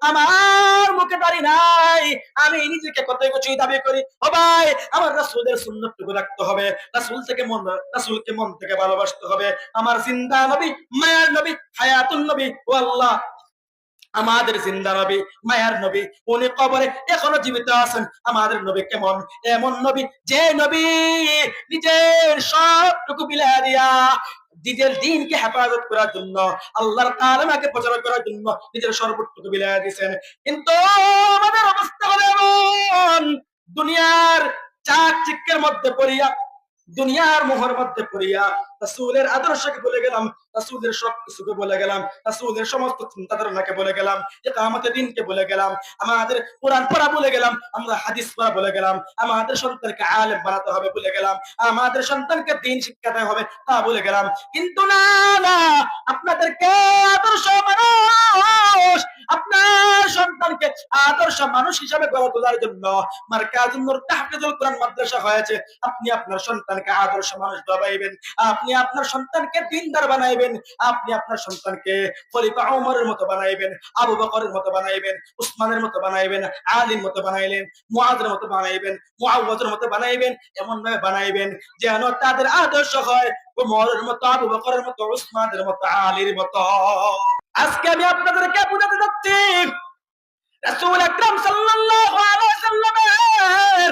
আমার মুখে দাড়ি নাই, আমি নিজেকে কত কিছুই দাবি করি। ও ভাই, আমার রাসূলের সুন্নাতটুকু রাখতে হবে, রাসূলকে মন থেকে ভালোবাসতে হবে। আমার জিন্দা নবী, মায়ার নবী, হায়াতুন নবী, ও আল্লাহ, আমাদের জিন্দা নবী, মায়ার নবী, উনি কবরে এখনো জীবিত আছেন। আমাদের নবী কেমন? এমন নবী যে নবী নিজের সবটুকু বিলায় দিয়া নিজের দিনকে হেফাজত করার জন্য, আল্লাহর কালামাকে প্রচার করার জন্য নিজের সর্বটুকু বিলায় দিয়েছেন। কিন্তু আমাদের অবস্থা হলো এমন, দুনিয়ার চাকচিক্যের মধ্যে পড়িয়া, দুনিয়ার মোহর মধ্যে পড়িয়া রাসূলের আদর্শকে ভুলে গেলাম, রাসূলের সবকিছুকে বলে গেলাম, রাসূলের সমস্ত চিন্তাধারণাকে বলে গেলাম, ইকামতের দিনকে বলে গেলাম, আমাদের কোরআন পড়া বলে গেলাম, আমরা হাদিস পড়া বলে গেলাম, আমাদের সন্তানকে আলেম বানাতে হবে বলে গেলাম, আমাদের সন্তানকে দ্বীন শিক্ষা দেওয়া হবে তা বলে গেলাম। কিন্তু না, না, আপনাদেরকে আদর্শ মানুষ, আপনার সন্তানকে আদর্শ মানুষ হিসাবে গড়ে তোলার জন্য মারকাজুন নূর তাহফিজুল কোরআন মাদ্রাসা হয়েছে। আপনি আপনার সন্তানকে আদর্শ মানুষ বানাইবেন, আপনি আপনার সন্তানকে দিনদার বানাইবেন, আপনি আপনার সন্তানকে খলিফা ওমরের মতো বানাইবেন, আবু বকরের মতো বানাইবেন, উসমানের মতো বানাইবেন, আলীর মতো বানাইলেন, মুআযের মতো বানাইবেন, মুআওয়াজের মতো বানাইবেন, এমন ভাবে বানাইবেন যেন তাদের আদর্শ হয় ওমরের মতো, আবু বকরের মতো, উসমানের মতো, আলীর মতো। আজকে আমি আপনাদেরকে বুঝাতে যাচ্ছি রাসূল আকরাম সাল্লাল্লাহু আলাইহি ওয়াসাল্লামের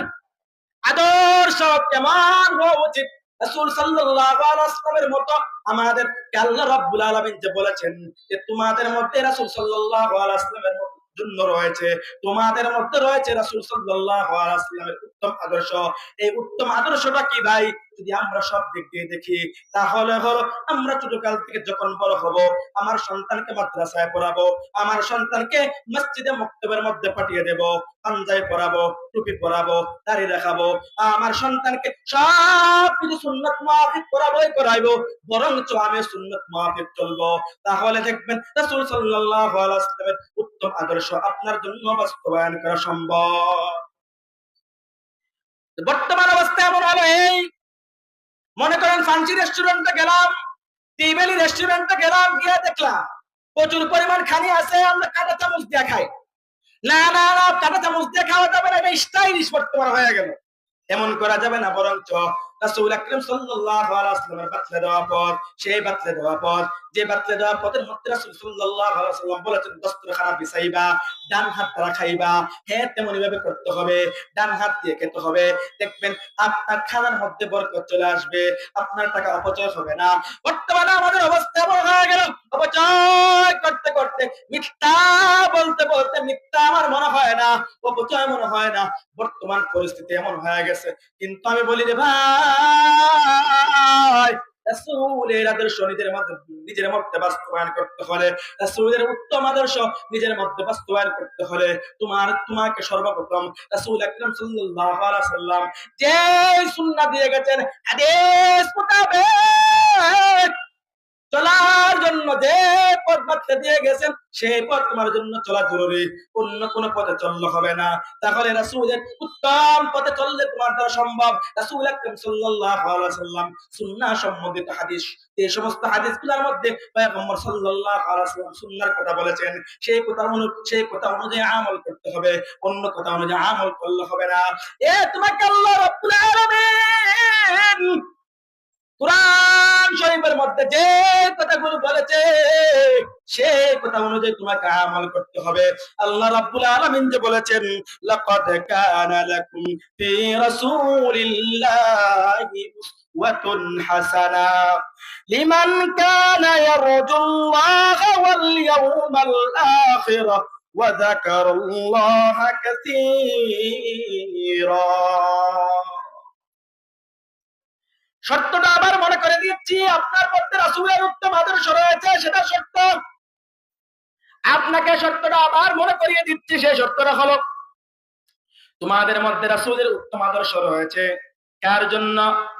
আদর্শ কেমন হওয়া উচিত। রাসূল সাল্লাল্লাহু আলাইহি ওয়াসাল্লামের মতো আমাদের আল্লাহ রাব্বুল আলামিন যে বলেছেন যে তোমাদের মধ্যে রাসূল সাল্লাল্লাহু আলাইহি ওয়াসাল্লামের জন্য রয়েছে, তোমাদের মধ্যে রয়েছে রাসূল সাল্লাল্লাহু আলাইহি ওয়াসাল্লামের উত্তম আদর্শ। এই উত্তম আদর্শটা কি ভাই? যদি আমরা সব দিক দিয়ে দেখি তাহলে হলো, আমরা ছোটকাল থেকে যখন বড় হব, আমার সন্তানকে মাদ্রাসায় পড়াবো, আমার সন্তানকে মসজিদে মক্তবের মধ্যে পাঠিয়ে দেব, পাঞ্জাবি পরাবো, টুপি পরাবো, দাড়ি রাখাবো, আমার সন্তানকে সব কিছু সুন্নাত মাফিক পরাবোই করাইবো, বরঞ্চ আমি সুন্নাত মাফিক চলবো। তাহলে দেখবেন রাসূল সাল্লাল্লাহু আলাইহি ওয়াসাল্লামের উত্তম আদর্শ আপনার জন্য বাস্তবায়ন করা সম্ভব। বর্তমান অবস্থা এমন হলো, এই মনে করেন ফান্সি রেস্টুরেন্টে গেলাম, টিবেলি রেস্টুরেন্টে গেলাম, গিয়ে দেখলাম প্রচুর পরিমাণ খানি আছে, আমরা কাঁটা চামচ দিয়ে খাই। না, না, না, কাঁটা চামচ দিয়ে খাওয়া যাবে না, এটা স্টাইলিশ বর্তমান হয়ে গেল। এমন করা যাবে না, বরঞ্চ রাসূল আকরাম সাল্লাল্লাহু আলাইহি ওয়াসাল্লামের বাতলে দেওয়া পথ, সেই বাতলে দেওয়া পথ, যে বাতলে দেওয়া পথের মধ্যে রাসূল সাল্লাল্লাহু আলাইহি ওয়াসাল্লাম বলেছেন দস্তরখানা বিছাইবা, ডান হাত দ্বারা খাইবা, হ্যাঁ তেমনি ভাবে করতে হবে, ডান হাত দিয়ে খেতে হবে। দেখবেন আপনার খানার মধ্যে বরকত চলে আসবে, আপনার টাকা অপচয় হবে না। বর্তমানে আমাদের অবস্থা এমন হয়ে গেল, অপচয় করতে করতে, মিথ্যা বলতে বলতে, মিথ্যা আমার মনে হয় না, অপচয় মনে হয় না, বর্তমান পরিস্থিতি এমন হয়ে গেছে। কিন্তু আমি বলি রে ভাই, রাসূলের আদর্শ নিজের মধ্যে বাস্তবায়ন করতে হলে, রাসূলের উত্তম আদর্শ নিজের মধ্যে বাস্তবায়ন করতে হলে তোমাকে সর্বপ্রথম রাসূল আকরাম সাল্লাল্লাহু আলাইহি ওয়াসাল্লাম যে সুন্নাহ দিয়ে গেছেন, হাদিস মোতাবেক চলার জন্য যে পথ বাতলে দিয়ে গেছেন, সেই পথ তোমার জন্য চলা জরুরি, অন্য কোন পথে চললে হবে না। তাহলে রাসূলের উত্তম পথে চললে তোমার দ্বারা সম্ভব। রাসূল আকরাম সাল্লাল্লাহু আলাইহি ওয়াসাল্লাম সুন্নাহ সম্বন্ধিত হাদিস, এই সমস্ত হাদিসগুলোর মধ্যে পয়গম্বর সাল্লাল্লাহু আলাইহি ওয়াসাল্লাম সুন্নাহর কথা বলেছেন, সেই কথা অনুযায়ী আমল করতে হবে, অন্য কথা অনুযায়ী আমল করলে হবে না। তোমাকে আল্লাহ রাব্বুল আলামিন কুরআন শরীফের মধ্যে যে কথাগুলো বলেছে, সেই কথা অনুযায়ী তোমাকে আমল করতে হবে। আল্লাহ রাব্বুল আলামিন যে বলেছেন, লাকাদ কানা লাকুম ফি রাসূলিল্লাহি উসওয়াতুন হাসানা লিমান কানা ইয়ারজুল্লাহা ওয়াল ইয়াউমাল আখির ওয়া যাকারাল্লাহা কাসীরা। সত্যটা আবার মনে করে দিচ্ছি, আপনার মধ্যে রাসূলের উত্তম আদর্শ রয়েছে, সেটা সত্য। আপনাকে সত্যটা আবার মনে করিয়ে দিচ্ছি, সেই সত্যটা হলো তোমাদের মধ্যে রাসূলের উত্তম আদর্শ রয়েছে। কার জন্য?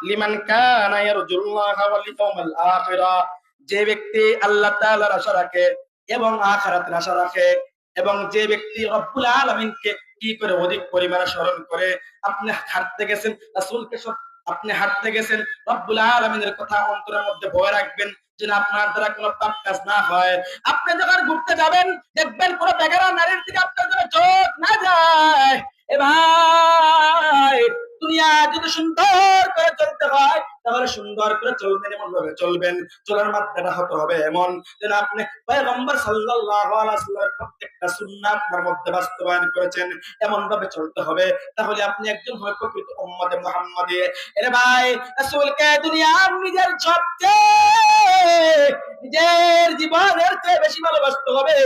লিমান কানা ইয়ারজুল্লাহা ওয়াল ইয়াউমাল আখিরা, যে ব্যক্তি আল্লাহ তাআলার আশা রাখে এবং আখিরাতের আশা রাখে, এবং যে ব্যক্তি রব্বুল আলামিনকে কি করে অধিক পরিমাণে স্মরণ করে। আপনি হাঁটতে গেছেন, রাসূলকে আপনি হাঁটতে গেছেন, রব্বুল আলামিনের কথা অন্তরের মধ্যে ভয় রাখবেন, যেন আপনার দ্বারা কোনো পাপ কাজ না হয়। আপনি যখন ঘুরতে যাবেন দেখবেন কোনো বেগারা নারীর দিকে আপনার দ্বারা চোখ না যায়। এ ভাই, দুনিয়া যদি সুন্দর করে চলতে হয় তাহলে সুন্দর করে চলবেন, এমন ভাবে চলবেন, চলার মাত্রাটা হতে হবে এমন যেন আপনি পয়গম্বর সাল্লাল্লাহু আলাইহি ওয়াসাল্লামের প্রত্যেকটা সুন্নাহ আপনার মধ্যে বাস্তবায়ন করেছেন, এমন ভাবে চলতে হবে। তাহলে আপনি একজন হয় প্রকৃত উম্মতে মুহাম্মাদী। এরে ভাই, রাসূলকে দুনিয়ার নিজের সবচেয়ে, নিজের জীবনের চেয়ে বেশি ভালোবাসতে হবে,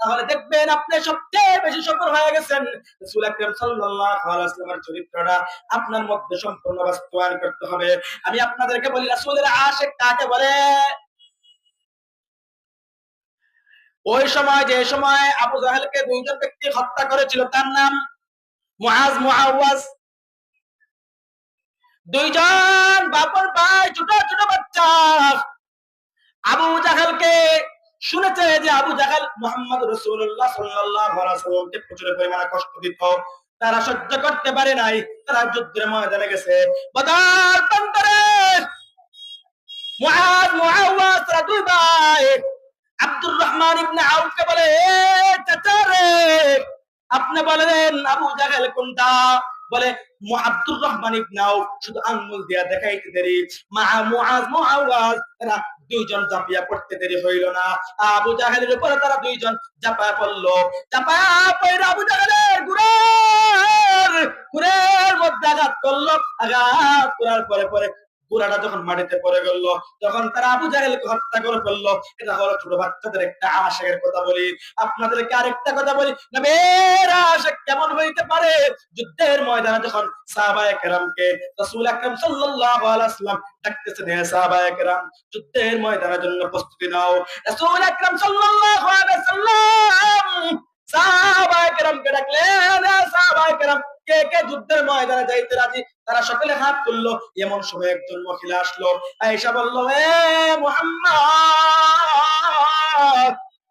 তাহলে দেখবেন আপনি সবচেয়ে বেশি সফল হয়ে গেছেন। রাসূল আকরাম সাল্লাল্লাহু আলাইহি ওয়াসাল্লামের চরিত্রটা আপনার মধ্যে সম্পূর্ণ বাস্তবায়ন করতে হবে। আমি আপনাদেরকে বলি, রাসূলের আশিক কাকে বলে? ওই সময়, যে সময় আবু জাহেলকে দুইজন ব্যক্তি হত্যা করেছিল, তার নাম মুআজ, মুআওয়াজ। দুইজন বাপর ভাই, ছোট ছোট বাচ্চা। আবু জাহেলকে শুনেছে যে আবু জাহেল মুহাম্মদ রাসূলুল্লাহ সাল্লাল্লাহু আলাইহি ওয়াসাল্লামকে প্রচুর পরিমাণে কষ্ট দিত। তারা সহ্য করতে পারে নাই, তারা যুদ্ধের ময়দানে গেছে। বদর প্রান্তরে মুআজ, মুআওয়াজ তারা দুই ভাই আব্দুর রহমান ইবনে আউফকে বলে, এ চাচা রে, আপনি বলেন আবু জাহেল কোনটা? বলে আব্দুর রহমান ইবনে আউফ। শুধু আঙ্গুল দিয়া দেখাইতে দেরি, মা মুআজ, মুআওয়াজ এরা দুইজন ঝাঁপিয়া পড়তে দেরি হইল না। আবু জাহেলের উপরে তারা দুইজন ঝাঁপায়া পড়লো। ঝাঁপায়া পড়ে আবু জাহেলের গুড়ের মধ্যে আঘাত করলো। আঘাত করার পরে পরে পুরাটা যখন মাটিতে পড়ে গেল, তখন তারা আবু জাহেলকে হত্যা করে ফেললো। এটা হলো ছোট বাচ্চাদের একটা আশাকের কথা বলি। আপনাদেরকে আরেকটা কথা বলি, নবীর আশিক কেমন হইতে পারে? যুদ্ধের ময়দানে যখন সাহাবায়ে কেরামকে রাসূল আকরাম সাল্লাল্লাহু আলাইহি ওয়াসাল্লাম ডাকতেছেন, হে সাহাবায়ে কেরাম, যুদ্ধের ময়দানের জন্য প্রস্তুতি নাও। রাসূল আকরাম সাল্লাল্লাহু আলাইহি ওয়াসাল্লাম সাহাবায়ে কেরামকে ডাকলেন, সাহাবায়ে কেরাম কে কে যুদ্ধের ময়দানে যাইতে রাজি? তারা সকলে হাত তুললো। এমন সময় একজন মহিলা আসলো, আয়েশা বলল, হে মুহাম্মদ,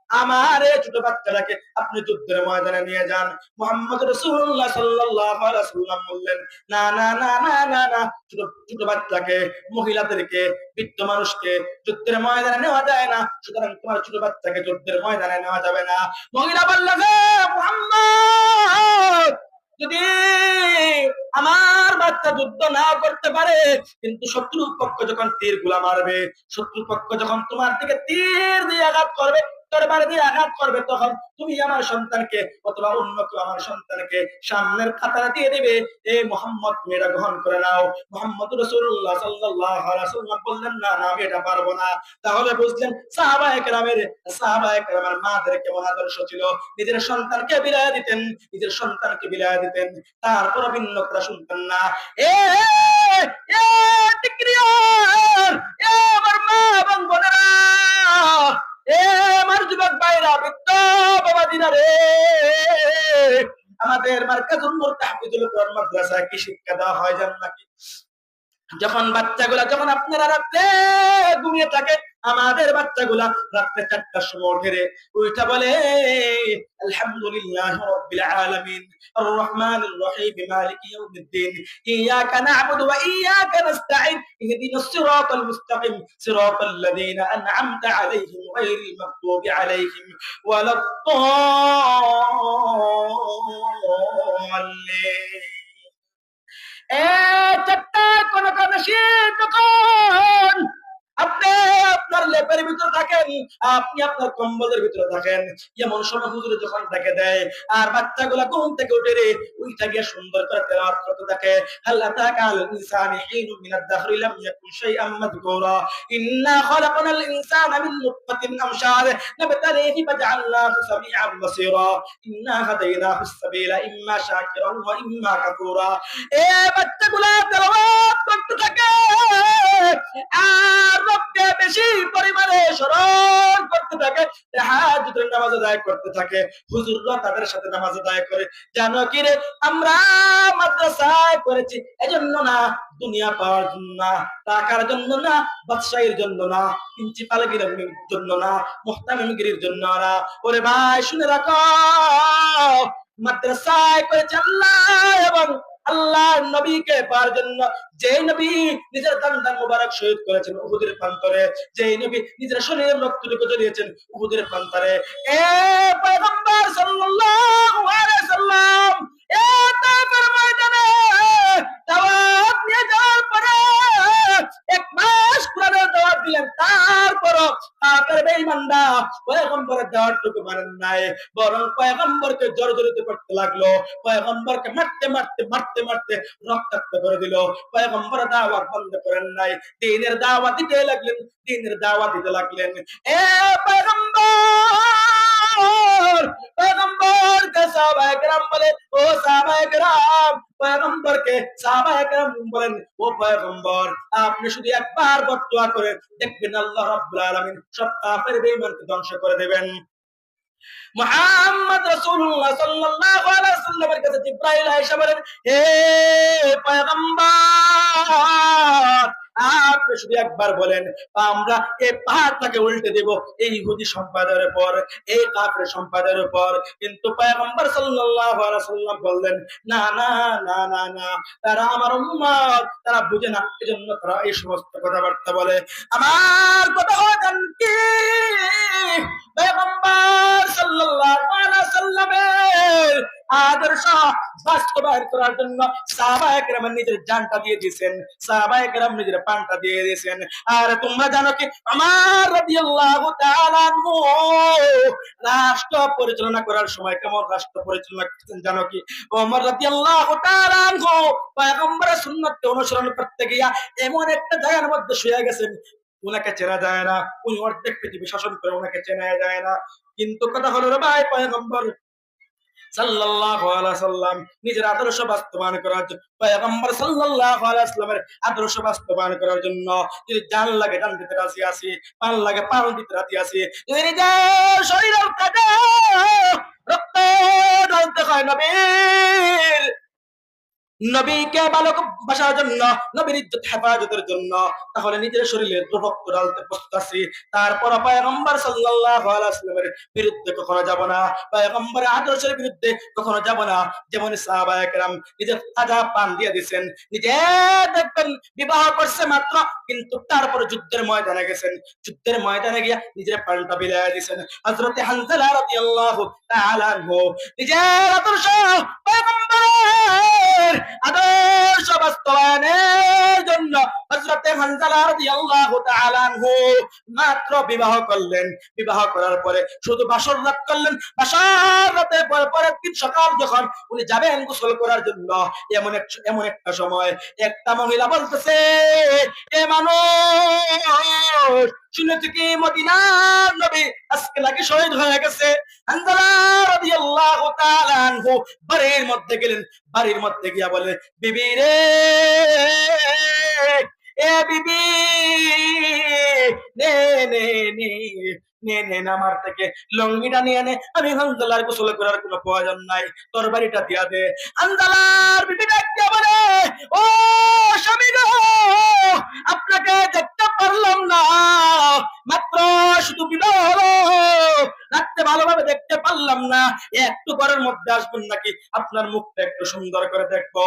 আমার এই ছোট বাচ্চাটাকে আপনি যুদ্ধের ময়দানে নিয়ে যান। মুহাম্মদ রাসূলুল্লাহ সাল্লাল্লাহু আলাইহি ওয়াসাল্লাম বললেন, না না না না না না, ছোট ছোট বাচ্চাকে, মহিলাদেরকে, বৃদ্ধ মানুষকে যুদ্ধের ময়দানে নেওয়া যায় না, সুতরাং তোমার ছোট বাচ্চাকে যুদ্ধের ময়দানে নেওয়া যাবে না। মহিলা বলল, হে মুহাম্মদ, যদি আমার বাচ্চা যুদ্ধ না করতে পারে, কিন্তু শত্রু পক্ষ যখন তীর গুলা মারবে, শত্রু পক্ষ যখন তোমার দিকে তীর দিয়ে আঘাত করবে, তরবারি দিয়ে আঘাত করবে, তখন তুমি আমার সন্তানকে অথবা অন্য কেউ আমার সন্তানকে সামনের কাতারে দিয়ে দিবে। এই মুহাম্মদ, তুমি এটা গ্রহণ করে নাও। মুহাম্মদ রাসূলুল্লাহ সাল্লাল্লাহু আলাইহি ওয়াসাল্লাম বললেন, না না, আমি এটা পারবো না। তাহলে বুঝলেন সাহাবায়ে কেরামের মাদের কেমন আদর্শ ছিল। নিজের সন্তানকে বিলাই দিতেন, নিজের সন্তানকে বিলাই দিতেন, তারপর ভিন্ন কথা শুনতেন না। এ এ টিকরিয়ার, এ আমার মা এবং বোনেরা, এ আমার যুবক ভাইরা, বৃদ্ধ বাবাজিরা রে, আমাদের মার্কাজুল নূর তাহফিজুল কোরআন মাদ্রাসায় কি শিক্ষা দেওয়া হয় জানেন নাকি? যখন বাচ্চাগুলা, যখন আপনারা রাত্রে ঘুমিয়ে থাকে, আমাদের বাচ্চাগুলা রাত্রে 4টার সময় উঠা বলে, আলহামদুলিল্লাহি রাব্বিল আলামিন আর রহমানির রহিম মালিকি ইয়াউমিদ্দিন ইয়াকা না'বুদু ওয়া ইয়াকা নাস্তাঈন ইহদিনাস সিরাতাল মুস্তাকিম সিরাতাল লাযীনা আন'আমতা আলাইহিম গায়রিল মাগদুবি আলাইহিম ওয়ালাদ দাল্লিন। আপনি আপনার লেপের ভিতরে থাকেন, আপনি আপনার কম্বলের ভিতরে থাকেন, এমন সময় হুজুরে যখন ডেকে দেয় আর বাচ্চাগুলা ঘুম থেকে উঠে রে উইঠা গিয়ে সুন্দর করে তেলাওয়াত করতে থাকে, হাল আতাকা আল ইনসানি হিনুম মিনাদ দাহরি লাম ইয়াকুন শাইআম মাযকুরা ইন্না খালাকনাল ইনসানা মিন নুতফাতিন আমশাজ নাবতালিহি ফাজআলনাহু সামিআন বাসীরা ইন্না হাদাইনাহুস সাবিলা ইম্মা শাকিরান ওয়া ইম্মা কাফুরা। এ বাচ্চাগুলা তেলাওয়াত করতে থাকে আর রবকে বেশি পরিমাণে স্মরণ করতে থাকে, তাহাজ্জুদের নামাজ আদায় করতে থাকে। হুজুররা তাদের সাথে নামাজ আদায় করে। জানো কি রে, আমরা মাদ্রাসায় করেছি এজন্য না, দুনিয়া পাওয়ার জন্য না, টাকার জন্য না, বাদশাহীর জন্য না, প্রিন্সিপালগিরির জন্য না, মুহতামিমগিরির জন্য না। ওরে ভাই শুনে রাখো, মাদ্রাসায় করেছে আল্লাহ এবং আল্লাহর নবীকে পাওয়ার জন্য, যে নবী নিজের দান মুবারক শহীদ করেছেন উহুদের প্রান্তরে, যে নবী নিজের শরীরের রক্তটুকু ঝরিয়েছেন উহুদের প্রান্তরে, এ পয়গম্বর সাল্লাল্লাহু আলাইহি সাল্লাম, এ তায়েফের ময়দানে দাওয়াত নিয়ে যাওয়ার পরে 1 মাস কোরআনের দাওয়াত দিলেন, তারপরও কাফের বেঈমানরা পয়গম্বরের দাওয়াতটুকু মানেন নাই, বরং পয়গম্বরকে জর্জরিত করতে লাগলো, পয়গম্বরকে মারতে মারতে মারতে মারতে রক্তাক্ত করে দিল। পয়গম্বর দাওয়াত বন্ধ করেন নাই, দ্বীনের দাওয়াত দিতে লাগলেন, দ্বীনের দাওয়াত দিতে লাগলেন। এ পয়গম্বর, পয়গম্বরকে সাহাবায়ে কেরাম বলে, ও সাহাবায়ে কেরাম, পয়গম্বরকে সাহাবায়ে কেরাম বলেন, ও পয়গম্বর, আপনি শুধু একবার বদদুয়া করে দেখবেন আল্লাহ রাব্বুল আলামিন সব কাফের বেঈমানকে ধ্বংস করে দেবেন। মুহাম্মদ রাসূলুল্লাহ সাল্লাল্লাহু আলাইহি ওয়াসাল্লামের কাছে জিবরাইল আয়েশা বলেন, হে পয়গম্বর, আপনি শুধু একবার বলেন, আমরা এই পাহাড়টাকে উল্টে দেব এই ইহুদি সম্প্রদায়ের উপর, এই কাফের সম্প্রদায়ের উপর। কিন্তু পয়গম্বর সাল্লাল্লাহু আলাইহি ওয়াসাল্লাম বললেন, না না না না না, তারা আমার উম্মত, তারা বুঝে না, এজন্য তারা এই সমস্ত কথাবার্তা বলে। আমার কথা জান কি, পয়গম্বর সাল্লাল্লাহু আলাইহি ওয়াসাল্লামের আদর্শ বাস্তবায়ন করার জন্য সাহাবায়ে কেরাম নিজের জানটা দিয়ে দিয়েছেন, সাহাবায়ে কেরাম নিজের প্রাণটা দিয়ে দিয়েছেন। আর তোমরা জানো কি, ওমর রাদিয়াল্লাহু তাআলা আনহু রাষ্ট্র পরিচালনা করার সময় কেমন রাষ্ট্র পরিচালনা করতেন জানো কি? ওমর রাদিয়াল্লাহু তাআলা আনহু পয়গম্বরের সুন্নাতকে অনুসরণ করতে গিয়া এমন একটা জায়গার মধ্যে শুয়ে গেছেন, উনাকে চেনা যায় না, উনি অর্ধেক পৃথিবী শাসন করে, উনাকে চেনা যায় না। কিন্তু কথা হলো রে ভাই, পয়গম্বর সাল্লাল্লাহু আলাইহি সাল্লাম নিজের আদর্শ বাস্তবায়ন করার জন্য, পয়গম্বর সাল্লাল্লাহু আলাইহি সাল্লামের আদর্শ বাস্তবায়ন করার জন্য যদি জান লাগে জান দিতে রাজি আছি, প্রাণ লাগে প্রাণ দিতে রাজি আছি, যদি নিজের শরীরের কাছে রক্ত ঢালতে হয় নবীর, নবীকে ভালোবাসার জন্য, নবীর ইজ্জত হেফাজতের জন্য, তাহলে নিজের শরীরে রক্ত ঢালতে প্রস্তুত আছি। তারপর পয়গম্বর সাল্লাল্লাহু আলাইহি ওয়াসাল্লামের বিরুদ্ধে কখনো যাব না, পয়গম্বরের আদর্শের বিরুদ্ধে কখনো যাব না। যেমন সাহাবায়ে কেরাম নিজের তাজা প্রাণ দিয়ে দিয়েছেন, নিজে দেখবেন বিবাহ করছে মাত্র, কিন্তু তারপর যুদ্ধের ময়দানে গেছেন, যুদ্ধের ময়দানে গিয়া নিজের প্রাণটা বিলাইয়া দিয়েছেন। হযরতে হানজালা রাদিয়াল্লাহু তাআলা আনহু নিজের আদর্শ, পয়গম্বরের আদর্শ বাস্তবায়নের জন্য হযরতে হানজালা রাদিয়াল্লাহু তাআলা আনহু মাত্র বিবাহ করলেন। বিবাহ করার পরে শুধু বাসর রাত করলেন, বাসর রাতের পরের দিন সকাল যখন উনি যাবেন গোসল করার জন্য, এমন একটা সময় একটা মহিলা বলতেছে, এ মানুষ শুনেছি কি মদিনার নবী আজকে নাকি শহীদ হয়ে গেছে। হানজালা রাদিয়াল্লাহু তাআলা আনহু বাড়ির মধ্যে গেলেন, বাড়ির মধ্যে গিয়া বলে, বিবি রে, এ বিবি, নে নে নে নে নে আমার থেকে লঙ্গিটা নিয়ে নে, আমি হানজালার গোসল করার কোনো প্রয়োজন নাই, তরবারিটা দিয়া দে। হানজালার বিবি ডাকতে বলে, ও স্বামী গো, আপনাকে দেখতে পারলাম না, মাত্র শুধু বিবাহ হলো, রাখতে ভালোভাবে দেখতে পারলাম না, একটু পরের মধ্যে আসবেন নাকি আপনার মুখটা একটু সুন্দর করে দেখবো।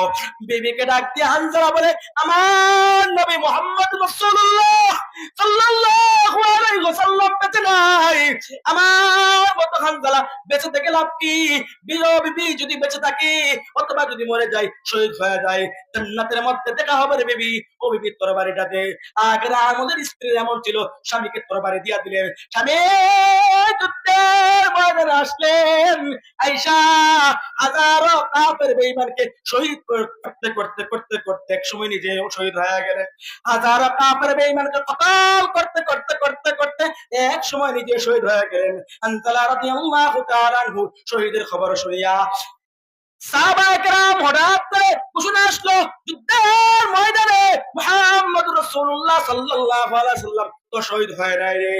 বিবিকে ডাক দিয়ে হানজালা বলে, আমার নবী মুহাম্মদ রাসূলুল্লাহ সাল্লাল্লাহু আলাইহি ওয়াসাল্লাম বেঁচে নাই, আমার মতো হানজালা বেঁচে থেকে লাভ কি? বিবি যদি বেঁচে থাকি অথবা যদি মরে যাই, শহীদ হয়ে যায়, জান্নাতের মধ্যে দেখা হবে রে বিবি। ও বিবি তরবারিটা দে। আগের আমাদের স্ত্রী এমন ছিল, স্বামীকে তরবারি দিয়া দিলেন, স্বামী যুদ্ধের ময়দানে আসলেন, আয়েশা হাজারো কাফের বেঈমানকে শহীদ করতে করতে করতে করতে এক সময় নিজে শহীদ হয়ে গেলেন। হাজারো কাফের বেঈমানকে কতল করতে করতে করতে করতে এক সময় নিজে শহীদ হয়ে গেলেন। হানজালা রাদিয়াল্লাহু তাআলা আনহু শহীদের খবর শুনিয়া সাহাবায়ে কেরাম হঠাৎ করে ঘোষণা আসলো, যুদ্ধের ময়দানে মুহাম্মদ রাসূলুল্লাহ সাল্লাল্লাহু আলাইহি ওয়াসাল্লাম তো শহীদ হয় নাই রে,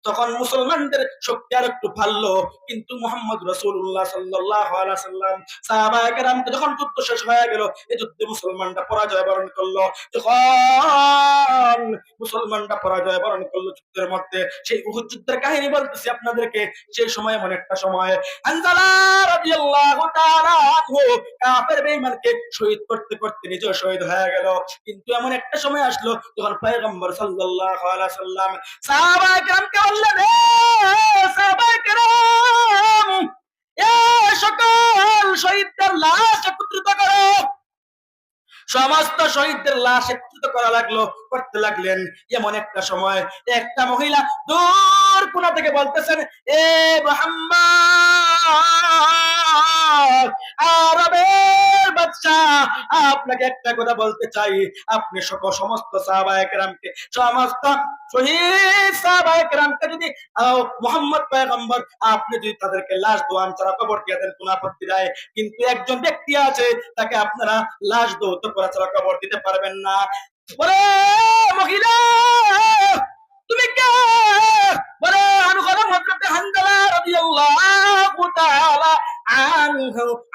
তখন মুসলমানদের শক্তি আর একটু ভালো, কিন্তু মুহাম্মদ রাসূলুল্লাহ সাল্লাল্লাহু আলাইহি ওয়াসাল্লাম সাহাবায়ে কেরামকে যখন যুদ্ধ শেষ হয়ে গেল, এই যুদ্ধে মুসলমানরা পরাজয় বরণ করলো। যখন মুসলমানরা পরাজয় বরণ করলো যুদ্ধের মধ্যে, সেই উহুদ যুদ্ধের কাহিনী বলতেছি আপনাদেরকে। সেই সময় এমন একটা সময় হানজালা রাদিয়াল্লাহু তাআলা আনহু কাফের বেঈমানকে শহীদ করতে করতে নিজেও শহীদ হয়ে গেল। কিন্তু এমন একটা সময় আসলো যখন পয়গম্বর সাল্লাল্লাহু আলাইহি ওয়াসাল্লাম সাহাবায়ে কেরামকে বললেন, হে সাহাবায়ে কেরাম, এ সকল শহীদদের লাশ একত্রিত করো। সমস্ত শহীদদের লাশ একত্রিত করা লাগলো, করতে লাগলেন। এমন একটা সময় একটা মহিলা দূর কোণা থেকে বলতেছেন, এ মুহাম্মদ, আরবের বাদশা, আপনাকে একটা কথা বলতে চাই। আপনি সমস্ত সাহাবায়ে কেরামকে, সমস্ত শহীদ সাহাবায়ে কেরামকে যদি মুহাম্মদ পয়গম্বর আপনি যদি তাদেরকে লাশ দোয়ান ছাড়া কবর দিয়ে দেন, কোন আপত্তি নাই। কিন্তু একজন ব্যক্তি আছে, তাকে আপনারা লাশ দৌত করা ছাড়া কবর দিতে পারবেন না। বলে মহিলা, তুমি কে? বলে আমি হলাম হযরত হানজালা রাদিয়াল্লাহু তাআলা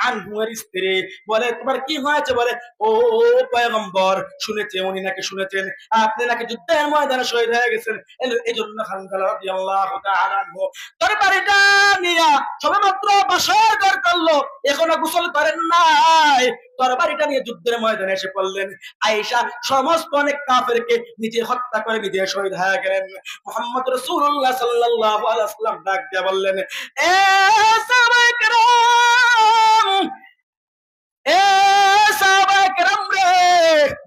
আনহু এর স্ত্রী। বলে তোমার কি হয়েছে? বলে ও পয়গম্বর, শুনেছে উনি নাকি শুনেছেন আপনি নাকি যুদ্ধের ময়দানে শহীদ হয়ে গেছেন। এজন্য হানজালা রাদিয়াল্লাহু তাআলা আনহু তরবারিটা নিয়া সবেমাত্র বাসায় ঘর করলো, এখনো গোসল করেন নাই, তরবারিটা নিয়ে যুদ্ধের ময়দানে এসে পড়লেন। আয়েশা সমস্ত অনেক কাফেরকে নিজে হত্যা করে নিজে শহীদ হয়ে গেলেন। মুহাম্মদ রাসূলুল্লাহ সাল্লাল্লাহু আলাইহি ওয়াসাল্লাম ডাক দিয়ে বললেন, এ সাহাবায়ে কেরাম, এ সাহাবায়ে কেরাম রে,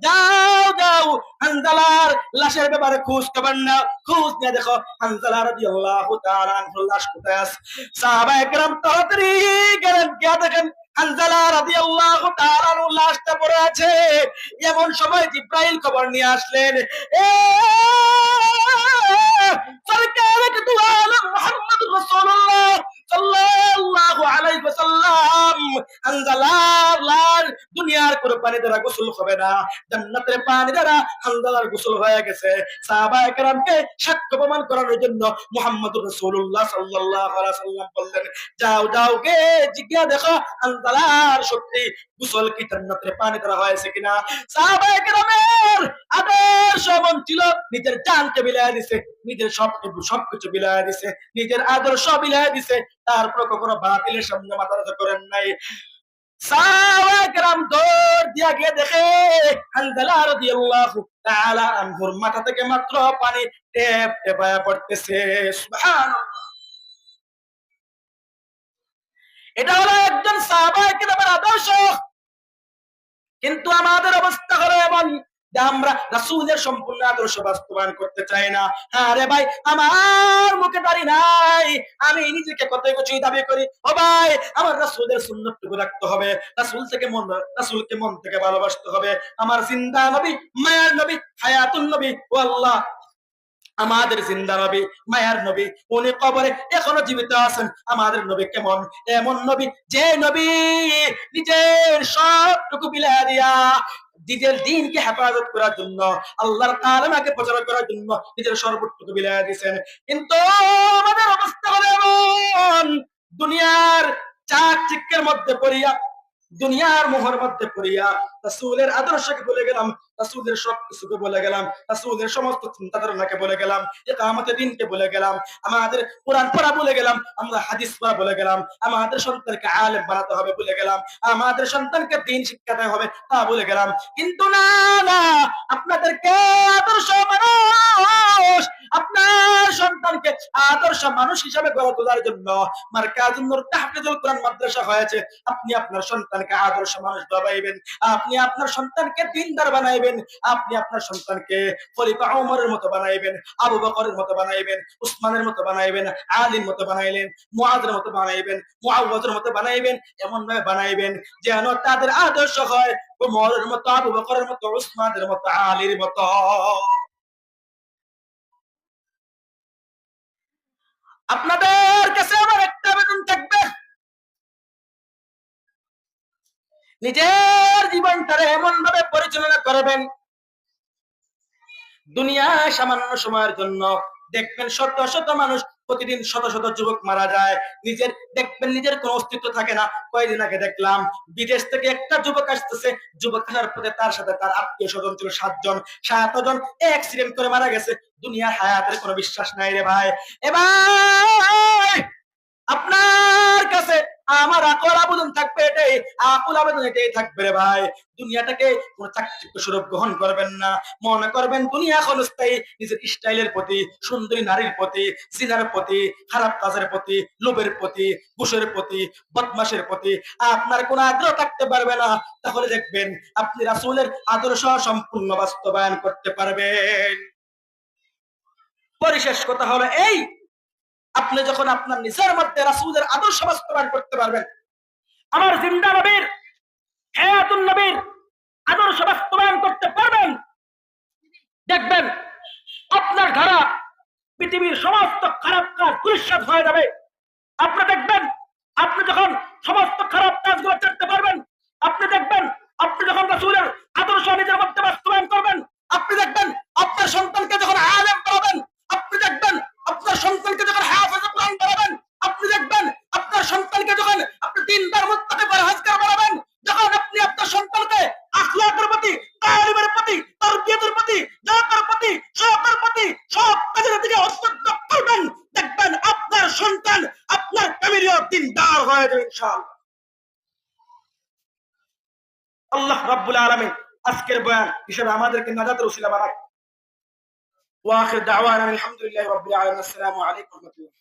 যাও যাও হানজালার লাশের ব্যাপারে খোঁজ খবর নাও। খোঁজ নিয়ে দেখো হানজালা রাদিয়াল্লাহু তাআলা আনহুর লাশ কোথায় আছে। সাহাবায়ে কেরাম তাড়াতাড়ি গেলেন, গিয়ে দেখেন হানজালা রাদিয়াল্লাহু তাআলা আনহুর লাশটা পড়ে আছে। এমন সময় জিবরাইল খবর নিয়ে আসলেন, এ সরকারে দু আলম মুহাম্মদুর রাসূলুল্লাহ সাল্লাল্লাহু আলাইহি ওয়াসাল্লাম, হানজালার লাশ দুনিয়ার কোনো পানি দ্বারা গোসল হবে না, জান্নাতের পানি দ্বারা হানজালার গোসল হয়ে গেছে। সাহাবায়ে কেরামকে সাক্ষ্য প্রমাণ করানোর জন্য মুহাম্মদুর রাসূলুল্লাহ সাল্লাল্লাহু আলাইহি ওয়াসাল্লাম বললেন, যাও যাও গে জিজ্ঞাসা দেখো হানজালার সত্যি গোসল কি জান্নাতের পানি দ্বারা হয়েছে কিনা। সাহাবায়ে কেরামের আদর্শ মন ছিল, নিজের জানকে বিলায় দিছে, নিজের সবকিছু বিলায় দিছে, নিজের আদর্শ বিলায় দিছে, তারপর কখনো বাতিলের সামনে মাথা নত করেন নাই। সাহাবায়ে কেরাম দৌড় দিয়া গিয়ে দেখে হানজালা রাদিয়াল্লাহু তাআলা আনহুর মাথা থেকে মাত্র পানি টেপ টেপায়া পড়তেছে। সুবহানাল্লাহ। এটা হলো একজন সাহাবায়ে কেরামের আদর্শ। কিন্তু আমাদের অবস্থা হলো এমন যে আমরা রাসূলের সম্পূর্ণ আদর্শ বাস্তবায়ন করতে চাই না। আরে ভাই, আমার মুখে দাড়ি নাই, আমি নিজেকে কত কিছুই দাবি করি। ও ভাই, আমার রাসূলের সুন্নাতটুকু রাখতে হবে, রাসূলকে মন থেকে ভালোবাসতে হবে। আমার জিন্দা নবী, মায়ার নবী, হায়াতুন নবী, ও আল্লাহ, আমাদের জিন্দা নবী, মায়ার নবী, উনি কবরে এখনো জীবিত আছেন। আমাদের নবী কেমন? এমন নবী যে নবী নিজের সবটুকু বিলায় দিয়া নিজের দ্বীনকে হেফাজত করার জন্য, আল্লাহর কালামাকে প্রচার করার জন্য নিজের সর্বটুকু বিলায় দিয়েছেন। কিন্তু আমাদের অবস্থা হলো এমন, দুনিয়ার চাকচিক্যের মধ্যে পড়িয়া, দুনিয়ার মোহর মধ্যে পড়িয়া রাসূলের আদর্শকে ভুলে গেলাম, রাসূলের সবকিছুকে বলে গেলাম, রাসূলের সমস্ত চিন্তা ধারণাকে বলে গেলাম, ইকামতের দিনকে বলে গেলাম, আমাদের কোরআন পড়া বলে গেলাম, আমরা হাদিস পড়া বলে গেলাম, আমাদের সন্তানকে আলেম বানাতে হবে বলে গেলাম, আমাদের সন্তানকে দ্বীন শিক্ষাতে হবে তা বলে গেলাম। কিন্তু না না, আপনাদেরকে আদর্শ মানুষ, আপনার সন্তানকে আদর্শ মানুষ হিসাবে গড়ে তোলার জন্য মারকাজুন নূর তাহফিজুল কোরআন মাদ্রাসা হয়েছে। আপনি আপনার সন্তানকে আদর্শ মানুষ বানাইবেন, আপনি আপনার সন্তানকে দ্বীনদার বানাইবেন, আপনি আপনার সন্তানকে খলিফা ওমরের মতো বানাইবেন, আবু বকরের মতো বানাইবেন, উসমানের মতো বানাইবেন, আলীর মতো বানাইলেন, মুআযের মতো বানাইবেন, মুআওয়াজের মতো বানাইবেন, এমন ভাবে বানাইবেন যেন তাদের আদর্শ হয় ওমরের মতো, আবু বকরের মতো, উসমানের মতো, আলীর মতো। আপনাদের কাছে আমার একটা আবেদন থাকবে, নিজের জীবনটারে এমন ভাবে পরিচালনা করবেন, দুনিয়া সামান্য সময়ের জন্য দেখবেন শত শত মানুষ প্রতিদিন শত শত যুবক মারা যায়, নিজের কোনো অস্তিত্ব থাকে না। কয়েকদিন আগে দেখলাম বিদেশ থেকে একটা যুবক আসতেছে, যুবক আসার পথে তার সাথে তার আত্মীয় স্বজন ছিল 7 জন, 7 জন অ্যাক্সিডেন্ট করে মারা গেছে। দুনিয়ার হায়াতের কোনো বিশ্বাস নাই রে ভাই। এবার আপনার কাছে আমার আকল আবেদন থাকবে এটাই, আকুল আবেদন এটাই থাকবে রে ভাই, দুনিয়াটাকে কোন চাকচিক্য স্বরূপ গ্রহণ করবেন না। মনে করবেন দুনিয়া ক্ষণস্থায়ী। নিজের স্টাইলের প্রতি, সুন্দরী নারীর প্রতি, জিনার প্রতি, খারাপ কাজের প্রতি, লোভের প্রতি, ঘুষের প্রতি, বদমাশের প্রতি আপনার কোন আগ্রহ থাকতে পারবে না। তাহলে দেখবেন আপনি রাসূলের আদর্শ সম্পূর্ণ বাস্তবায়ন করতে পারবেন। পরিশেষ কথা হলো এই, আপনি যখন আপনার নিজের মধ্যে রাসূলের আদর্শ বাস্তবায়ন করতে পারবেন, আমার জিন্দা নবীর, হায়াতুন নবীর আদর্শ বাস্তবায়ন করতে পারবেন, দেখবেন আপনার ধারা পৃথিবীর সমস্ত খারাপ কাজ ধূলিসাৎ হয়ে যাবে। আপনি দেখবেন আপনি যখন সমস্ত খারাপ কাজগুলো করতে পারবেন, আপনি দেখবেন আপনি যখন রাসূলের আদর্শ নিজের মধ্যে বাস্তবায়ন করবেন, আপনি দেখবেন আপনার সন্তানকে যখন আলেম বানাবেন, আপনি দেখবেন আপনার সন্তানকে যখন হাফেজ কোরআন বানাবেন, আপনি দেখবেন আপনার সন্তানকে যখন আপনি দিনদার মুত্তাকি পরহেজগার বানাবেন, যখন আপনি আপনার সন্তানকে আখলাকের প্রতি, তালিমের প্রতি, তারবিয়তের প্রতি, জাকাতের প্রতি, সওয়াবের প্রতি, সব কাজের দিকে উদ্বুদ্ধ করবেন, দেখবেন আপনার সন্তান আপনার ফ্যামিলিও দিনদার হয়ে যাবে ইনশাআল্লাহ। আল্লাহ রাব্বুল আলামিন আজকের বয়ান হিসেবে আমাদেরকে নাজাতের উসিলা বানাক। ওয়া আখির দাওয়ানা আলহামদুলিল্লাহি রাব্বিল আলামিন। আসসালামু আলাইকুম ওয়া রাহমাতুল্লাহ।